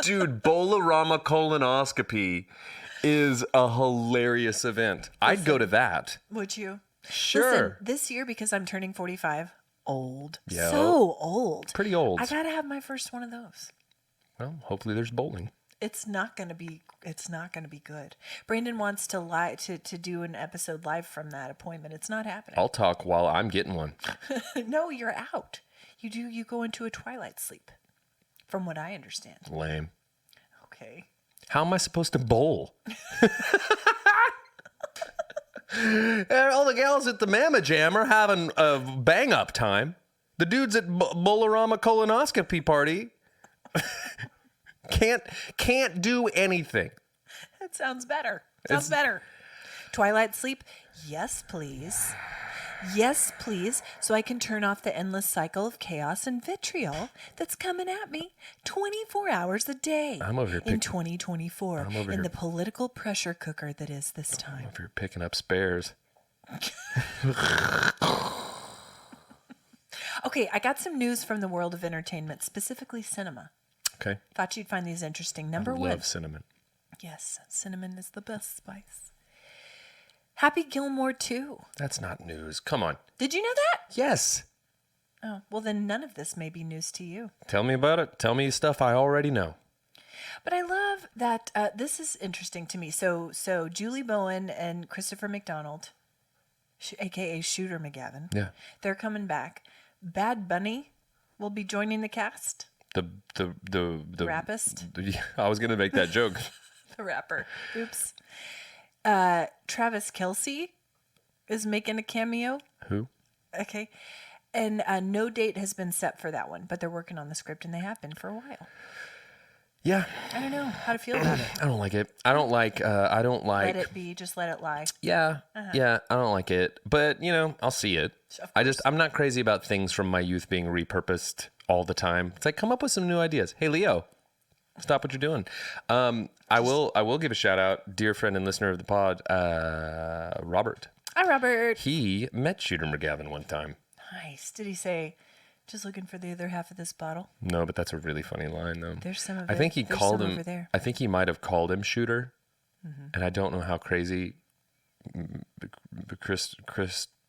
Speaker 2: Dude, Bowl-O-Rama colonoscopy is a hilarious event. I'd go to that.
Speaker 1: Would you?
Speaker 2: Sure.
Speaker 1: Listen, this year, because I'm turning 45, old.
Speaker 2: Yeah.
Speaker 1: So old.
Speaker 2: Pretty old.
Speaker 1: I got to have my first one of those.
Speaker 2: Well, hopefully there's bowling.
Speaker 1: It's not going to be good. Brandon wants to do an episode live from that appointment. It's not happening.
Speaker 2: I'll talk while I'm getting one.
Speaker 1: No, you're out. You go into a twilight sleep, from what I understand.
Speaker 2: Lame.
Speaker 1: Okay.
Speaker 2: How am I supposed to bowl? And all the gals at the Mama Jam are having a bang-up time. The dudes at Bowl-O-Rama colonoscopy party can't do anything.
Speaker 1: That sounds better. Sounds better. Twilight sleep? Yes, please. Yes, please. So I can turn off the endless cycle of chaos and vitriol that's coming at me 24 hours a day.
Speaker 2: I'm over here
Speaker 1: in 2024 in the political pressure cooker that is this time.
Speaker 2: If you're picking up spares.
Speaker 1: Okay, I got some news from the world of entertainment, specifically cinema.
Speaker 2: Okay.
Speaker 1: Thought you'd find these interesting. Number
Speaker 2: I
Speaker 1: one.
Speaker 2: love cinnamon.
Speaker 1: Yes, cinnamon is the best spice. Happy Gilmore 2.
Speaker 2: That's not news. Come on.
Speaker 1: Did you know that?
Speaker 2: Yes.
Speaker 1: Oh, well then none of this may be news to you.
Speaker 2: Tell me about it. Tell me stuff I already know.
Speaker 1: But I love that this is interesting to me. So Julie Bowen and Christopher McDonald, a.k.a. Shooter McGavin,
Speaker 2: Yeah.
Speaker 1: they're coming back. Bad Bunny will be joining the cast.
Speaker 2: The
Speaker 1: Rappist?
Speaker 2: I was gonna make that joke.
Speaker 1: The rapper. Oops. Travis Kelce is making a cameo.
Speaker 2: Who?
Speaker 1: Okay. And no date has been set for that one, but they're working on the script, and they have been for a while.
Speaker 2: Yeah.
Speaker 1: I don't know how to feel about it.
Speaker 2: I don't like it. I don't like.
Speaker 1: Let it be. Just let it lie.
Speaker 2: Yeah. Yeah. I don't like it. But I'll see it. I'm not crazy about things from my youth being repurposed all the time. It's like, come up with some new ideas. Hey, Leo, stop what you're doing. I will give a shout out, dear friend and listener of the pod, Robert.
Speaker 1: Hi, Robert.
Speaker 2: He met Shooter McGavin one time.
Speaker 1: Nice. Did he say, just looking for the other half of this bottle?
Speaker 2: No, but that's a really funny line, though.
Speaker 1: There's some of it.
Speaker 2: I think he
Speaker 1: There's
Speaker 2: called
Speaker 1: some
Speaker 2: him.
Speaker 1: over there.
Speaker 2: I think he might have called him Shooter,
Speaker 1: Mm-hmm.
Speaker 2: and I don't know how crazy Chris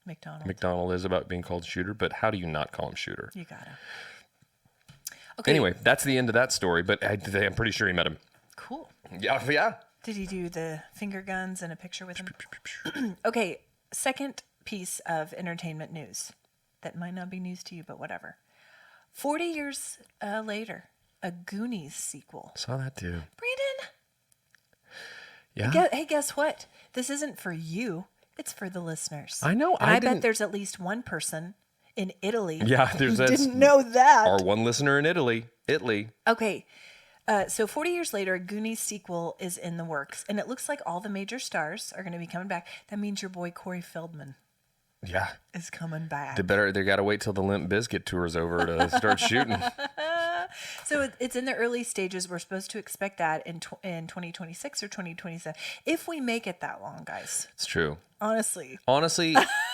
Speaker 2: McDonald is about being called Shooter. But how do you not call him Shooter?
Speaker 1: You gotta. Okay.
Speaker 2: Anyway, that's the end of that story. But I'm pretty sure he met him.
Speaker 1: Cool.
Speaker 2: Yeah.
Speaker 1: Did he do the finger guns and a picture with him? Okay. Second piece of entertainment news that might not be news to you, but whatever. 40 years later, a Goonies sequel.
Speaker 2: Saw that too.
Speaker 1: Brandon.
Speaker 2: Yeah.
Speaker 1: Hey, guess what? This isn't for you. It's for the listeners.
Speaker 2: I know.
Speaker 1: And I bet there's at least one person in Italy who didn't know that.
Speaker 2: Our one listener in Italy.
Speaker 1: Okay. So 40 years later, a Goonies sequel is in the works. And it looks like all the major stars are going to be coming back. That means your boy Corey Feldman
Speaker 2: Yeah.
Speaker 1: is coming back.
Speaker 2: They got to wait till the Limp Bizkit tour's over to start shooting.
Speaker 1: So it's in the early stages. We're supposed to expect that in 2026 or 2027. If we make it that long, guys.
Speaker 2: It's true.
Speaker 1: Honestly,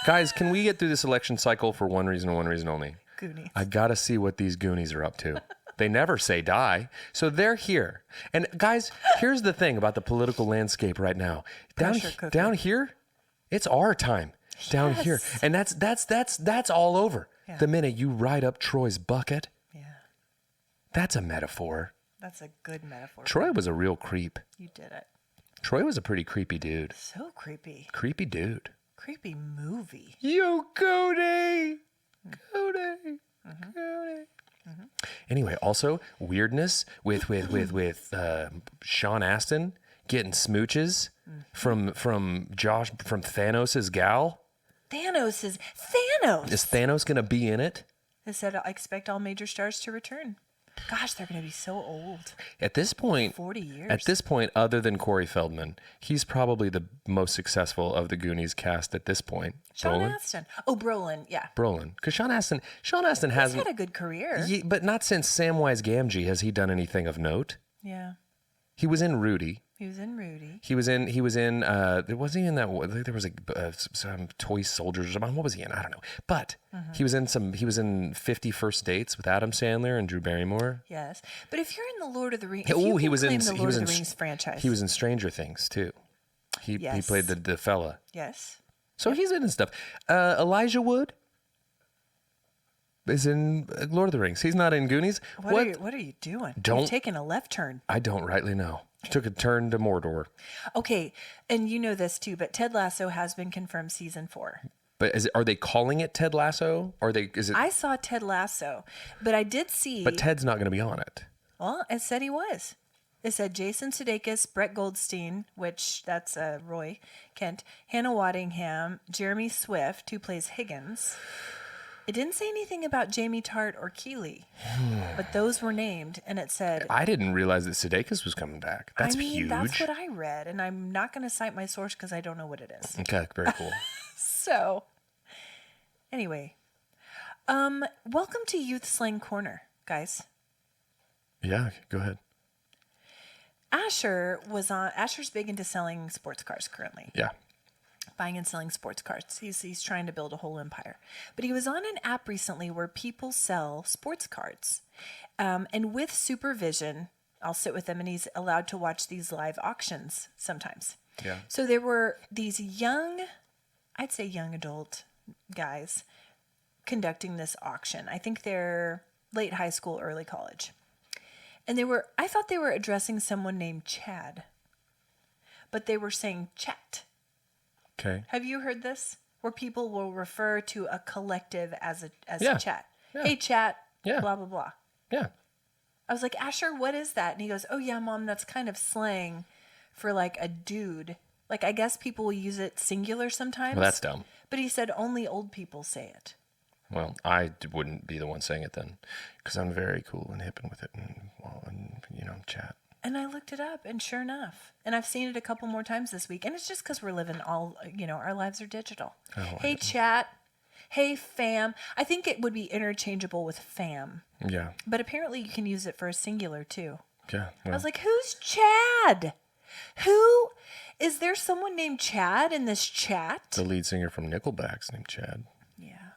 Speaker 2: guys, can we get through this election cycle for one reason and one reason only?
Speaker 1: Goonies.
Speaker 2: I got to see what these Goonies are up to. They never say die. So they're here. And guys, here's the thing about the political landscape right now. Down here, it's our time. Down here. And that's all over.
Speaker 1: Yeah.
Speaker 2: The minute you ride up Troy's bucket.
Speaker 1: Yeah.
Speaker 2: That's a metaphor.
Speaker 1: That's a good metaphor.
Speaker 2: Troy was a real creep.
Speaker 1: You did it.
Speaker 2: Troy was a pretty creepy dude.
Speaker 1: So creepy.
Speaker 2: Creepy dude.
Speaker 1: Creepy movie.
Speaker 2: Yo, Cody. Cody.
Speaker 1: Mm-hmm.
Speaker 2: Cody.
Speaker 1: Mm-hmm.
Speaker 2: Anyway, also weirdness with Sean Astin getting smooches from Josh, from Thanos' gal.
Speaker 1: Thanos.
Speaker 2: Is Thanos going to be in it?
Speaker 1: They said, I expect all major stars to return. Gosh, they're going to be so old.
Speaker 2: At this point,
Speaker 1: 40 years.
Speaker 2: At this point, other than Corey Feldman, he's probably the most successful of the Goonies cast at this point.
Speaker 1: Sean Astin. Oh, Brolin, yeah.
Speaker 2: Brolin. Because Sean Astin hasn't
Speaker 1: had a good career.
Speaker 2: But not since Samwise Gamgee has he done anything of note.
Speaker 1: Yeah.
Speaker 2: He was in Rudy.
Speaker 1: He was in Rudy.
Speaker 2: He was in, was he in that, there was some toy soldiers or something. What was he in? I don't know. But he was in 50 First Dates with Adam Sandler and Drew Barrymore.
Speaker 1: Yes. But if you're in the Lord of the Rings,
Speaker 2: he was in
Speaker 1: the Lord of the Rings franchise.
Speaker 2: He was in Stranger Things too. He played the fella.
Speaker 1: Yes.
Speaker 2: So he's in stuff. Elijah Wood is in Lord of the Rings. He's not in Goonies.
Speaker 1: What are you doing? You're taking a left turn.
Speaker 2: I don't rightly know. Took a turn to Mordor.
Speaker 1: Okay, and you know this too, but Ted Lasso has been confirmed season 4.
Speaker 2: But are they calling it Ted Lasso?
Speaker 1: I saw Ted Lasso, but I did see.
Speaker 2: But Ted's not going to be on it.
Speaker 1: Well, it said he was. It said Jason Sudeikis, Brett Goldstein, which that's Roy Kent, Hannah Waddingham, Jeremy Swift, who plays Higgins. It didn't say anything about Jamie Tart or Keeley, but those were named, and it said...
Speaker 2: I didn't realize that Sudeikis was coming back. That's huge.
Speaker 1: That's what I read, and I'm not going to cite my source because I don't know what it is.
Speaker 2: Okay, very cool.
Speaker 1: So, anyway, welcome to Youth Slang Corner, guys.
Speaker 2: Yeah, go ahead.
Speaker 1: Asher's big into selling sports cars currently.
Speaker 2: Yeah.
Speaker 1: Buying and selling sports cars. He's trying to build a whole empire. But he was on an app recently where people sell sports cards. And with supervision, I'll sit with him and he's allowed to watch these live auctions sometimes.
Speaker 2: Yeah.
Speaker 1: So there were these I'd say young adult guys conducting this auction. I think they're late high school, early college. And I thought they were addressing someone named Chad. But they were saying Chat.
Speaker 2: Okay.
Speaker 1: Have you heard this? Where people will refer to a collective as
Speaker 2: Yeah.
Speaker 1: chat.
Speaker 2: Yeah.
Speaker 1: Hey, chat.
Speaker 2: Yeah.
Speaker 1: Blah, blah, blah.
Speaker 2: Yeah.
Speaker 1: I was like, Asher, what is that? And he goes, oh, yeah, Mom, that's kind of slang for like a dude. Like, I guess people will use it singular sometimes.
Speaker 2: Well, that's dumb.
Speaker 1: But he said only old people say it.
Speaker 2: Well, I wouldn't be the one saying it then, because I'm very cool and hip and with it and chat.
Speaker 1: And I looked it up, and sure enough. And I've seen it a couple more times this week. And it's just because we're living our lives are digital. Oh, hey, chat. Hey, fam. I think it would be interchangeable with fam.
Speaker 2: Yeah.
Speaker 1: But apparently you can use it for a singular, too.
Speaker 2: Yeah.
Speaker 1: I
Speaker 2: Well.
Speaker 1: was like, who's Chad? Is there someone named Chad in this chat?
Speaker 2: The lead singer from Nickelback's named Chad.
Speaker 1: Yeah.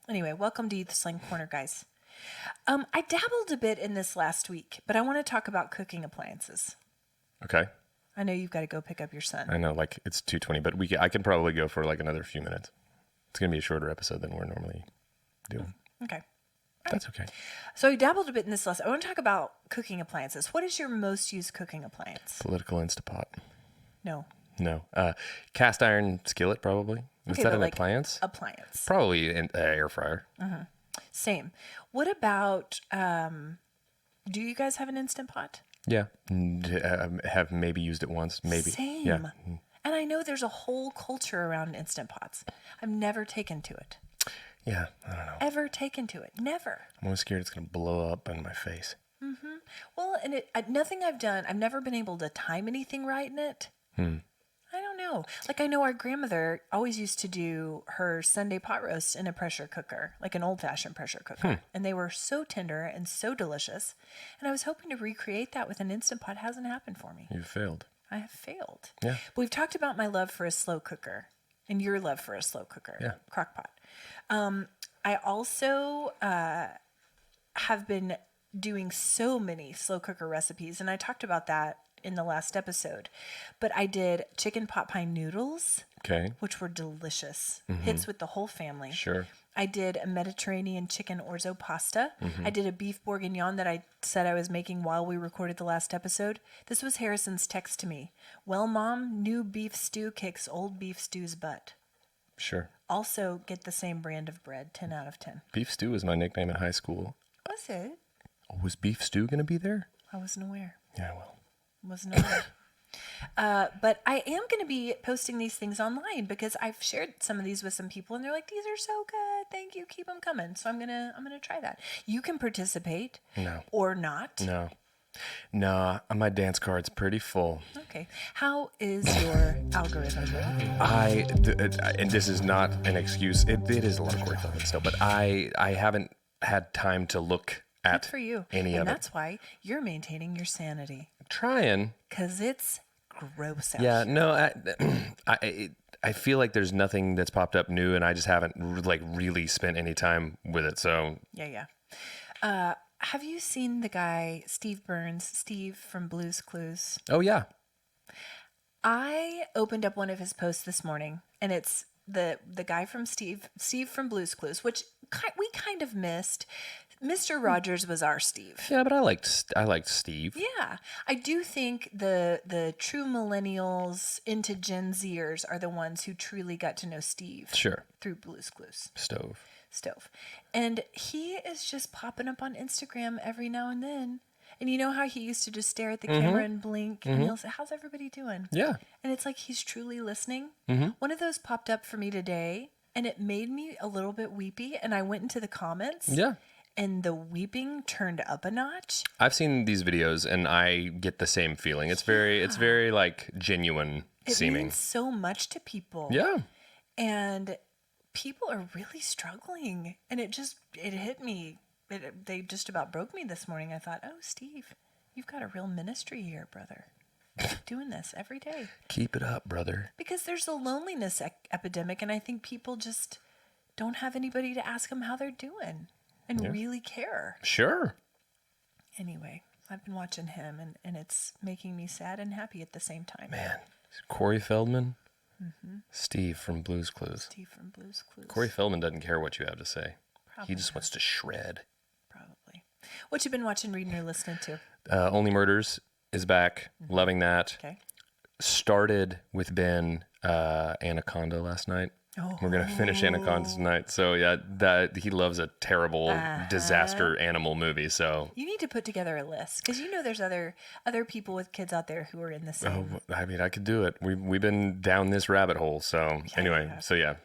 Speaker 1: Anyway, welcome to Youth Slang Corner, guys. I dabbled a bit in this last week, but I want to talk about cooking appliances.
Speaker 2: Okay.
Speaker 1: I know you've got to go pick up your son.
Speaker 2: I know, like it's 2:20, but I can probably go for like another few minutes. It's gonna be a shorter episode than we're normally doing.
Speaker 1: Okay.
Speaker 2: That's okay.
Speaker 1: So I dabbled a bit in this last. I want to talk about cooking appliances. What is your most used cooking appliance?
Speaker 2: Political Instapot.
Speaker 1: No.
Speaker 2: Cast iron skillet, probably. Is that an appliance?
Speaker 1: Appliance.
Speaker 2: Probably an air fryer.
Speaker 1: Mm-hmm. Same. What about, do you guys have an Instant Pot?
Speaker 2: Yeah. Have maybe used it once. Maybe.
Speaker 1: Same.
Speaker 2: Yeah.
Speaker 1: And I know there's a whole culture around Instant Pots. I've never taken to it.
Speaker 2: Yeah, I don't know.
Speaker 1: Ever taken to it. Never.
Speaker 2: I'm always scared it's going to blow up in my face.
Speaker 1: Mm-hmm. Well, and nothing I've done, I've never been able to time anything right in it. I don't know. Like, I know our grandmother always used to do her Sunday pot roast in a pressure cooker, like an old-fashioned pressure cooker. And they were so tender and so delicious. And I was hoping to recreate that with an Instant Pot. It hasn't happened for me.
Speaker 2: You've failed.
Speaker 1: I have failed.
Speaker 2: Yeah.
Speaker 1: But we've talked about my love for a slow cooker and your love for a slow cooker.
Speaker 2: Yeah.
Speaker 1: Crock pot. I also have been doing so many slow cooker recipes, and I talked about that in the last episode. But I did chicken pot pie noodles, which were delicious. Hits with the whole family.
Speaker 2: Sure.
Speaker 1: I did a Mediterranean chicken orzo pasta. I did a beef bourguignon that I said I was making while we recorded the last episode. This was Harrison's text to me. Well, Mom, new beef stew kicks old beef stew's butt.
Speaker 2: Sure.
Speaker 1: Also, get the same brand of bread, 10 out of 10.
Speaker 2: Beef stew was my nickname in high school.
Speaker 1: Was it?
Speaker 2: Oh, was beef stew going to be there?
Speaker 1: I wasn't aware.
Speaker 2: Yeah, well.
Speaker 1: Was noted. But I am going to be posting these things online because I've shared some of these with some people and they're like, these are so good. Thank you. Keep them coming. So I'm going to try that. You can participate or not.
Speaker 2: No, my dance card's pretty full.
Speaker 1: Okay. How is your algorithm doing?
Speaker 2: And this is not an excuse. It is a lot of Corey Feldman still, but I haven't had time to look at
Speaker 1: Good for you.
Speaker 2: any of it.
Speaker 1: And that's why you're maintaining your sanity.
Speaker 2: Trying.
Speaker 1: Because it's gross out
Speaker 2: Yeah,
Speaker 1: here.
Speaker 2: no, I feel like there's nothing that's popped up new, and I just haven't really spent any time with it. So
Speaker 1: Yeah. Have you seen the guy, Steve from Blue's Clues?
Speaker 2: oh yeah,
Speaker 1: I opened up one of his posts this morning, and it's the guy from Steve from Blue's Clues, which we kind of missed. Mr. Rogers was our Steve.
Speaker 2: yeah, but I liked Steve.
Speaker 1: Yeah, I do think the true millennials into Gen Zers are the ones who truly got to know Steve.
Speaker 2: Sure.
Speaker 1: Through Blue's Clues.
Speaker 2: Stove.
Speaker 1: And he is just popping up on Instagram every now and then. And you know how he used to just stare at the camera and blink and he'll say, how's everybody doing?
Speaker 2: Yeah.
Speaker 1: And it's like he's truly listening. One of those popped up for me today and it made me a little bit weepy. And I went into the comments.
Speaker 2: Yeah.
Speaker 1: And the weeping turned up a notch.
Speaker 2: I've seen these videos and I get the same feeling. It's very like genuine seeming.
Speaker 1: It means so much to people.
Speaker 2: Yeah.
Speaker 1: And people are really struggling. And it hit me. They just about broke me this morning. I thought, oh, Steve, you've got a real ministry here, brother. Keep doing this every day.
Speaker 2: Keep it up, brother.
Speaker 1: Because there's a loneliness epidemic. And I think people just don't have anybody to ask them how they're doing. And really care.
Speaker 2: Sure.
Speaker 1: Anyway, I've been watching him, and it's making me sad and happy at the same time.
Speaker 2: Man, Corey Feldman, Steve from Blue's Clues. Corey Feldman doesn't care what you have to say. He just wants to shred.
Speaker 1: Probably. What you been watching, reading, or listening to?
Speaker 2: Only Murders is back. Loving that.
Speaker 1: Okay.
Speaker 2: Started with Ben Anaconda last night.
Speaker 1: Oh.
Speaker 2: We're gonna finish Anaconda tonight. So yeah, that he loves a terrible disaster animal movie. So
Speaker 1: you need to put together a list because you know there's other people with kids out there who are in the same.
Speaker 2: Oh, I mean, I could do it. We've been down this rabbit hole. So anyway, so yeah.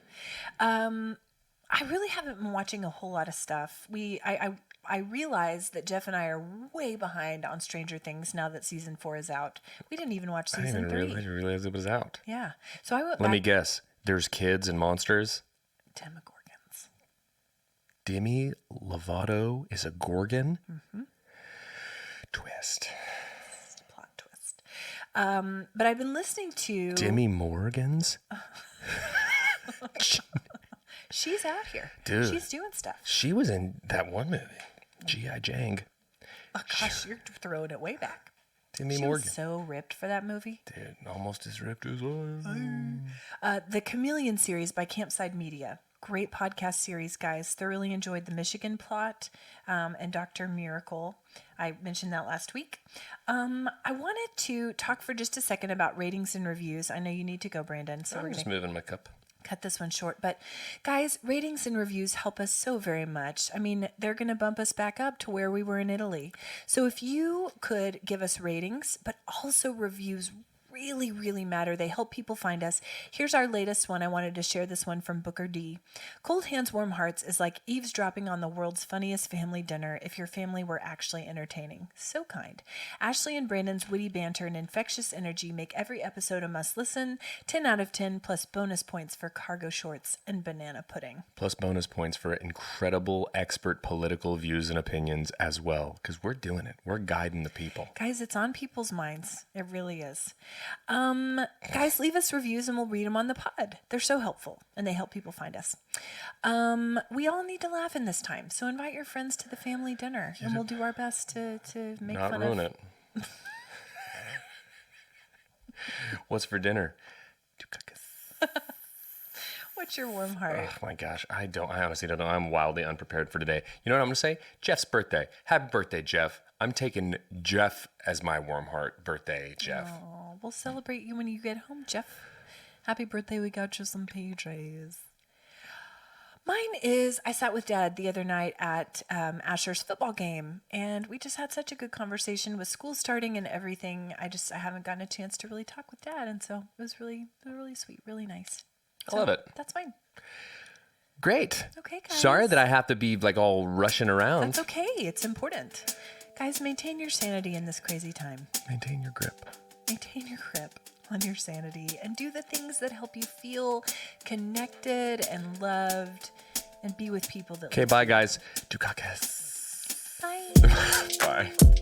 Speaker 1: I really haven't been watching a whole lot of stuff. I realized that Jeff and I are way behind on Stranger Things now that season 4 is out. We didn't even watch season 3.
Speaker 2: I didn't realize it was out.
Speaker 1: Yeah. So I went
Speaker 2: Let me guess. There's kids and monsters.
Speaker 1: Demogorgons.
Speaker 2: Demi Lovato is a gorgon? Twist.
Speaker 1: Plot twist. But I've been listening to...
Speaker 2: Demi Morgans?
Speaker 1: She's out here.
Speaker 2: Dude.
Speaker 1: She's doing stuff.
Speaker 2: She was in that one movie, G.I. Jang.
Speaker 1: Oh, gosh, you're throwing it way back.
Speaker 2: Demi
Speaker 1: She
Speaker 2: Morgan.
Speaker 1: was so ripped for that movie.
Speaker 2: Dude, almost as ripped as I.
Speaker 1: The Chameleon series by Campside Media. Great podcast series, guys. Thoroughly enjoyed the Michigan plot and Dr. Miracle. I mentioned that last week. I wanted to talk for just a second about ratings and reviews. I know you need to go, Brandon. So
Speaker 2: I'm just moving my cup.
Speaker 1: Cut this one short. But guys, ratings and reviews help us so very much. I mean, they're going to bump us back up to where we were in Italy. So if you could give us ratings, but also reviews really, really matter. They help people find us. Here's our latest one. I wanted to share this one from Booker D. Cold Hands, Warm Hearts is like eavesdropping on the world's funniest family dinner if your family were actually entertaining. So kind. Ashley and Brandon's witty banter and infectious energy make every episode a must listen. 10 out of 10 plus bonus points for cargo shorts and banana pudding.
Speaker 2: Plus bonus points for incredible expert political views and opinions as well. Because we're doing it. We're guiding the people.
Speaker 1: Guys, it's on people's minds. It really is. Guys, leave us reviews and we'll read them on the pod. They're so helpful and they help people find us. We all need to laugh in this time. So invite your friends to the family dinner and we'll do our best to make
Speaker 2: Not
Speaker 1: fun
Speaker 2: ruin
Speaker 1: of
Speaker 2: it. What's for dinner? Dukakis.
Speaker 1: What's your warm heart?
Speaker 2: Oh my gosh, I honestly don't know. I'm wildly unprepared for today. You know what I'm gonna say? Jeff's birthday. Happy birthday, Jeff. I'm taking Jeff as my warm heart birthday, Jeff.
Speaker 1: Oh, we'll celebrate you when you get home, Jeff. Happy birthday, we got you some PJs. Mine is, I sat with Dad the other night at Asher's football game, and we just had such a good conversation with school starting and everything. I haven't gotten a chance to really talk with Dad, and so it was really sweet, really nice.
Speaker 2: I love it.
Speaker 1: That's mine.
Speaker 2: Great.
Speaker 1: Okay, guys.
Speaker 2: Sorry that I have to be like all rushing around.
Speaker 1: That's okay. It's important. Guys, maintain your sanity in this crazy time.
Speaker 2: Maintain your grip.
Speaker 1: Maintain your grip on your sanity and do the things that help you feel connected and loved and be with people that
Speaker 2: Okay, bye guys. Dukakis.
Speaker 1: Bye.
Speaker 2: Bye.